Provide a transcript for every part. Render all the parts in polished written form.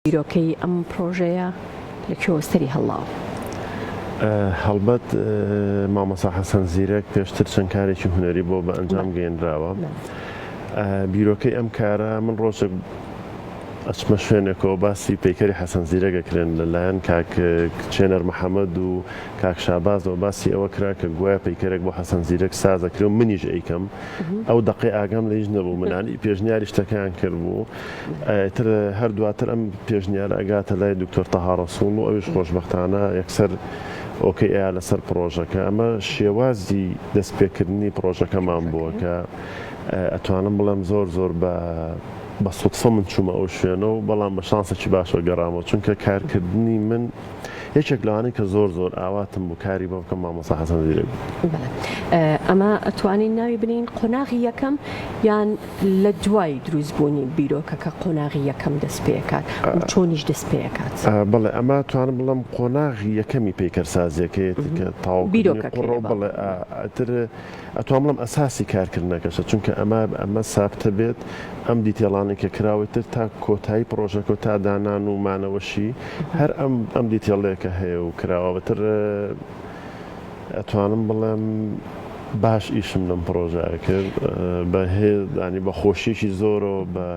بیرۆکەی ئەم پرۆژەیە لەکوێوە سەری هەڵاوە؟ هەڵبەت مامۆستا حەسەن زیرەک پێشتر چەند کارێکی هونەری بۆ بە ئەنجام گەێنراوە. بیرۆکەی ئەم کارە من ڕۆژێک ئەچمە شوێنێکەوە باسی پەیکەری حەسەن زیرەکەکرێن لەلایەن کاک چێنەر محەممەد و کاک شابازەوە باسی ئەوە کرا کە گوایە پەیکەرێک بۆ حەسەن زیرەک سازەکرێ و منیش ئەیکەم ئەو دقی ئاگام لە هیچ نەبوو منانی پێشنیاری شتەکان کرد بوو تر هەر دواتر ئەم پێشنیارە ئەگاتە لای دکتۆر تەها ڕەسوڵ و ئەویش خۆشبەختانە یەکسەر ئۆکەی ئەیە لەسەر پرۆژەکە ئەمە شێوازی دەستپێکردنی پرۆژەکەمان بووە کە ئەتوانم بڵێم زۆر بە سوودفە من چوومە ئەو شوێنە و بەڵام بە شانسێکی باشە گەڕامەوە چونکە کارکردنی من یەکێک لەوانەی کە زۆر ئاواتم بوو کاری بۆ بکەم مامۆستا حەسەن زیرەک بوو. ئەمە ئەتوانین ناوی بنین قۆناغی یەکەم یان لە دوای دروستبوونی بیرۆکەکە قۆناغی یەکەم دەست پێکات و چۆنیش دەست پێکات؟ بەڵێ ئەمە توانم بڵم قۆناغی یەکەمی پەیکەرسازیەکەیەتی کە تاوبیرۆکەکە بڵێ ئەتر ئەتوان بڵم ئەساسی کارکردنەکەشە چونکە ئەمە سابتە بێت ئەم دیتێڵانی کە کراوەتر تا کۆتایی پرۆژەکە و تا دانان و مانەوەشی هەر ئەم دیتێڵەیەکە هەیە و کراوەتر ئەتوانم بڵێم باش ئیشم لەم پرۆژەیە کرد بە هێزانی بە خۆشیێکی زۆرەوە بە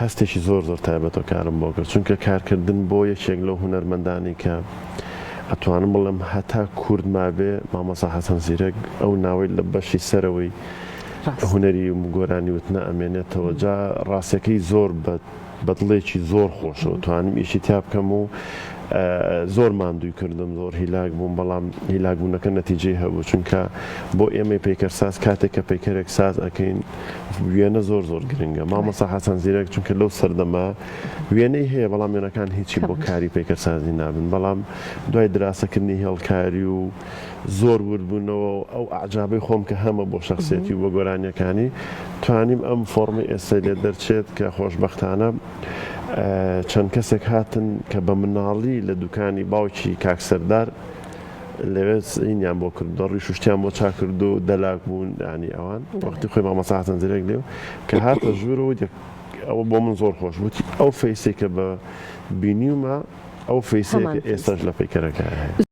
هەستێکی زۆر تایبەتەوە کارم بۆ کرد چونکە کارکردن بۆ یەکێک لەو هونەرمەندانی کە ئەتوانم بڵێم هەتا کورد مابێ مامۆستا حەسەن زیرەک ئەو ناوەی لە بەشی سەرەوەی هونەری گۆرانی وتنە ئەمێنێتەوە جا ڕاستەکەی زۆر بەدڵێکی زۆر خۆشەوە توانم ئیشی تا بکەم و زۆر ماندووی کردم زۆر هیلاک بووم بەڵام هیلاکبوونەکە نەتیجەی هەبوو چونکە بۆ ئێمەی پەیکەرساز کاتێک کە پەیکەرێک ساز ئەەکەین وێنە زۆر گرنگە مامۆستا حەسەن زیرەک چونکە لەو سەردەما وێنەی هەیە بەڵام وێنەکان هیچی بۆ کاری پەیکەرسازی نابن بەڵام دوای دراسەکردنی هێڵکاری و زۆر وردبوونەوە ئەو ئاعجابەی خۆم کە هەمە بۆ شخصیەتی و بۆ گۆرانیەکانی توانیم ئەم فۆرمی ئێستا لێ دەرچێت کە خۆشبەختانە چەند کەسێک هاتن کە بە مناڵی لە دوکانی باوکی کاکسەردار لەوێ ئینیان بۆ کرد ڕیش و شتیان بۆ چاکرد و دەلاک بوون ینی ئەوان وەختی خۆی مامۆستا حەسەن زیرەک لێو کە هاتە ژوورەوە ئەوە بۆ من زۆر خۆش بووی ئەو فەیسێکە بە بینیومە ئەو فەیسێکە ئێستاش لە پەیکەرەکە هەیە.